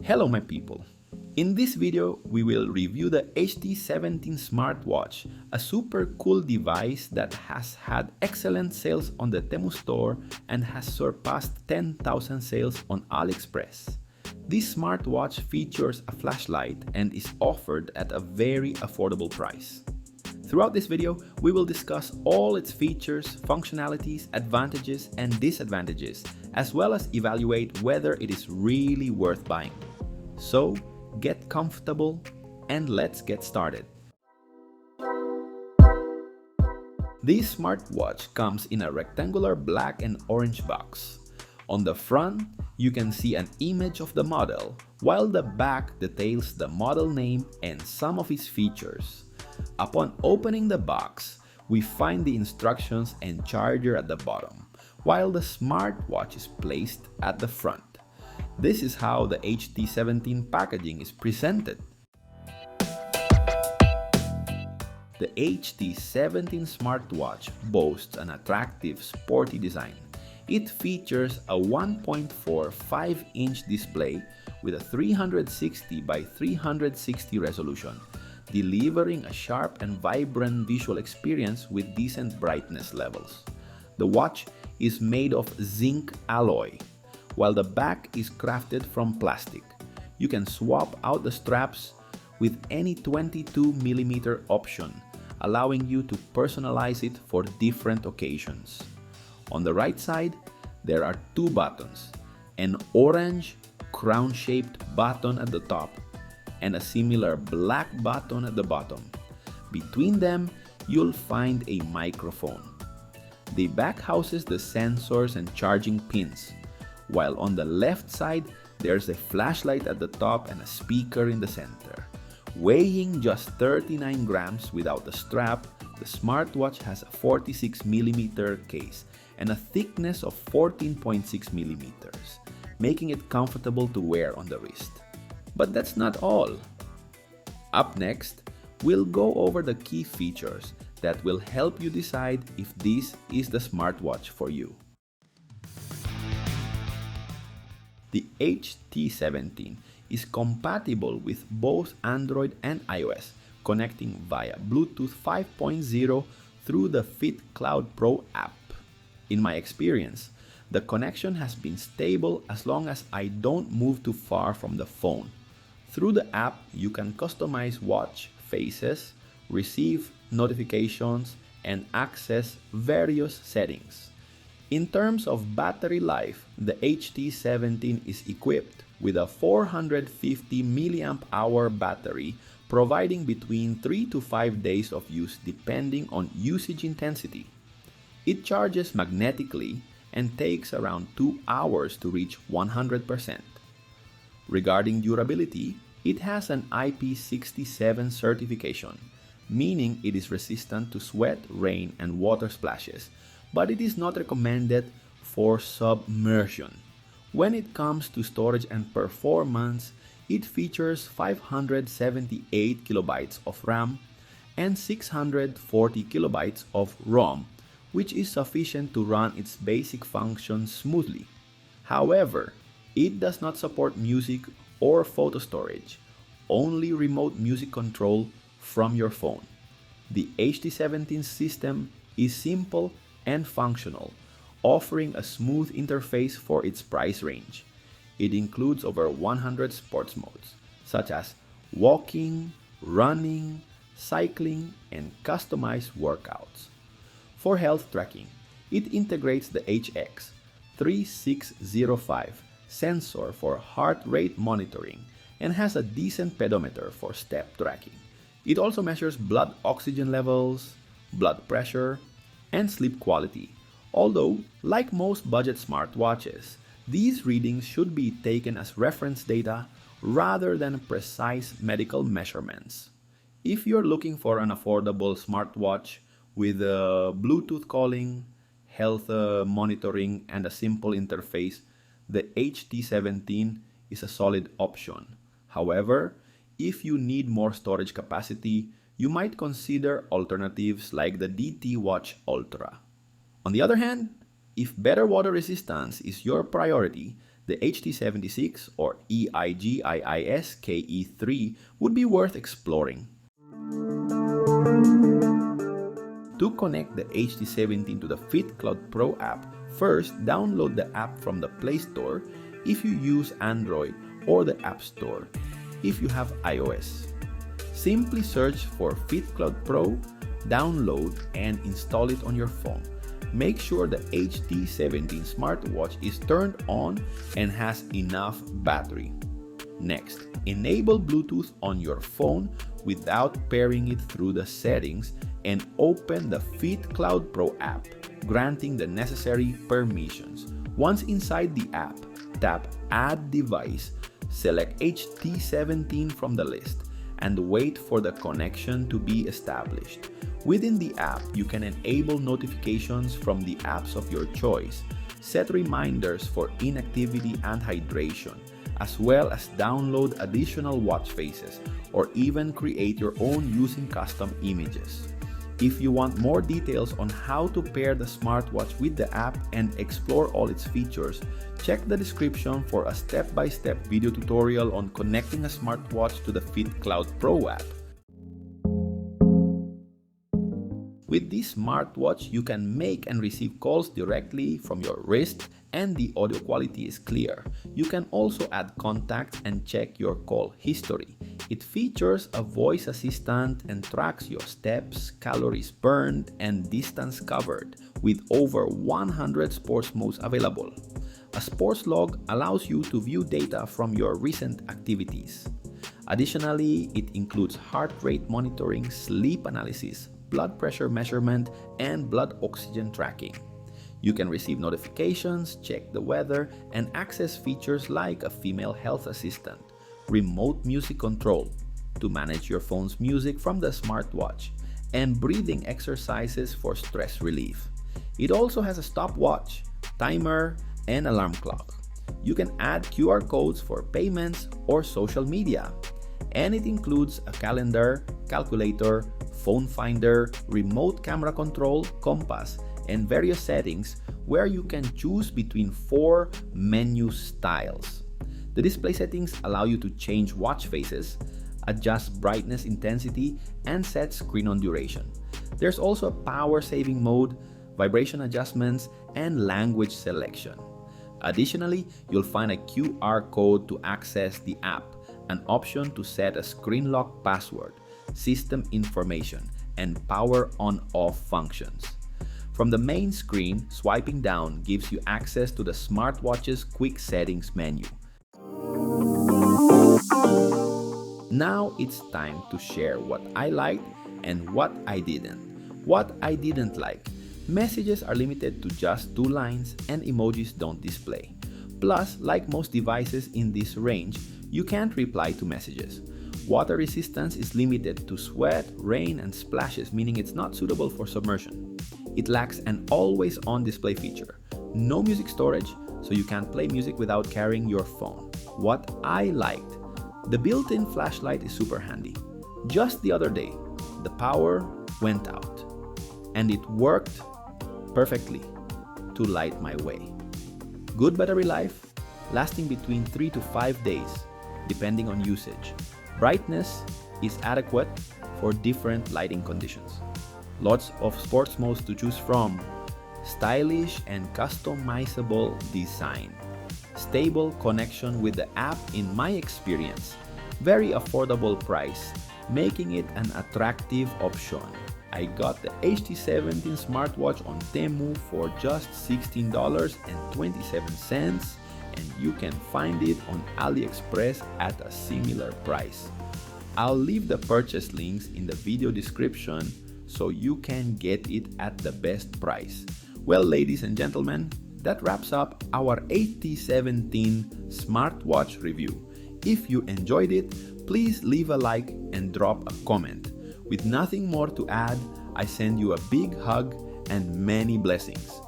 Hello my people! In this video, we will review the HT17 smartwatch, a super cool device that has had excellent sales on the Temu store and has surpassed 10,000 sales on Aliexpress. This smartwatch features a flashlight and is offered at a very affordable price. Throughout this video, we will discuss all its features, functionalities, advantages, and disadvantages, as well as evaluate whether it is really worth buying. So, get comfortable and let's get started. This smartwatch comes in a rectangular black and orange box. On the front, you can see an image of the model, while the back details the model name and some of its features. Upon opening the box, we find the instructions and charger at the bottom, while the smartwatch is placed at the front. This is how the HT17 packaging is presented. The HT17 smartwatch boasts an attractive, sporty design. It features a 1.45-inch display with a 360 by 360 resolution, delivering a sharp and vibrant visual experience with decent brightness levels. The watch is made of zinc alloy, while the back is crafted from plastic. You can swap out the straps with any 22mm option, allowing you to personalize it for different occasions. On the right side, there are two buttons, an orange crown-shaped button at the top and a similar black button at the bottom. Between them, you'll find a microphone. The back houses the sensors and charging pins, while on the left side, there's a flashlight at the top and a speaker in the center. Weighing just 39 grams without a strap, the smartwatch has a 46mm case and a thickness of 14.6mm, making it comfortable to wear on the wrist. But that's not all. Up next, we'll go over the key features that will help you decide if this is the smartwatch for you. The HT17 is compatible with both Android and iOS, connecting via Bluetooth 5.0 through the FitCloudPro app. In my experience, the connection has been stable as long as I don't move too far from the phone. Through the app, you can customize watch faces, receive notifications, and access various settings. In terms of battery life, the HT17 is equipped with a 450 mAh battery, providing between 3 to 5 days of use depending on usage intensity. It charges magnetically and takes around 2 hours to reach 100%. Regarding durability, it has an IP67 certification, meaning it is resistant to sweat, rain, and water splashes, but it is not recommended for submersion. When it comes to storage and performance, it features 578 kilobytes of RAM and 640 kilobytes of ROM, which is sufficient to run its basic functions smoothly. However, it does not support music or photo storage, only remote music control from your phone. The HT17 system is simple and functional, offering a smooth interface for its price range. It includes over 100 sports modes, such as walking, running, cycling, and customized workouts. For health tracking, it integrates the HX3605 sensor for heart rate monitoring and has a decent pedometer for step tracking. It also measures blood oxygen levels, blood pressure, and sleep quality. Although, like most budget smartwatches, these readings should be taken as reference data rather than precise medical measurements. If you're looking for an affordable smartwatch with Bluetooth calling, health monitoring, and a simple interface, the HT17 is a solid option. However, if you need more storage capacity, you might consider alternatives like the DT Watch Ultra. On the other hand, if better water resistance is your priority, The HT76 or EIGIIS-KE3 would be worth exploring. To connect the HT17 to the FitCloudPro app, first download the app from the Play Store if you use Android or the App Store if you have iOS. Simply search for FitCloudPro, download and install it on your phone. Make sure the HT17 smartwatch is turned on and has enough battery. Next, enable Bluetooth on your phone without pairing it through the settings and open the FitCloudPro app, granting the necessary permissions. Once inside the app, tap Add Device, select HT17 from the list, and wait for the connection to be established. Within the app, you can enable notifications from the apps of your choice, set reminders for inactivity and hydration, as well as download additional watch faces or even create your own using custom images. If you want more details on how to pair the smartwatch with the app and explore all its features, check the description for a step-by-step video tutorial on connecting a smartwatch to the FitCloudPro app. With this smartwatch, you can make and receive calls directly from your wrist and the audio quality is clear. You can also add contacts and check your call history. It features a voice assistant and tracks your steps, calories burned, and distance covered, with over 100 sports modes available. A sports log allows you to view data from your recent activities. Additionally, it includes heart rate monitoring, sleep analysis, blood pressure measurement, and blood oxygen tracking. You can receive notifications, check the weather, and access features like a female health assistant, remote music control to manage your phone's music from the smartwatch, and breathing exercises for stress relief. It also has a stopwatch, timer, and alarm clock. You can add QR codes for payments or social media, and it includes a calendar, calculator, phone finder, remote camera control, compass, and various settings where you can choose between 4 menu styles. The display settings allow you to change watch faces, adjust brightness intensity, and set screen on duration. There's also a power saving mode, vibration adjustments, and language selection. Additionally, you'll find a QR code to access the app, an option to set a screen lock password, system information, and power on-off functions. From the main screen, swiping down gives you access to the smartwatch's quick settings menu. Now it's time to share what I liked and what I didn't. What I didn't like: messages are limited to just 2 lines and emojis don't display. Plus, like most devices in this range, you can't reply to messages. Water resistance is limited to sweat, rain, and splashes, meaning it's not suitable for submersion. It lacks an always-on display feature. No music storage, so you can't play music without carrying your phone. What I liked: the built-in flashlight is super handy. Just the other day, the power went out, and it worked perfectly to light my way. Good battery life, lasting between 3 to 5 days, depending on usage. Brightness is adequate for different lighting conditions. Lots of sports modes to choose from. Stylish and customizable design. Stable connection with the app in my experience. Very affordable price, making it an attractive option. I got the HT17 smartwatch on Temu for just $16.27, and you can find it on Aliexpress at a similar price. I'll leave the purchase links in the video description so you can get it at the best price. Well, ladies and gentlemen, that wraps up our HT17 smartwatch review. If you enjoyed it, please leave a like and drop a comment. With nothing more to add, I send you a big hug and many blessings.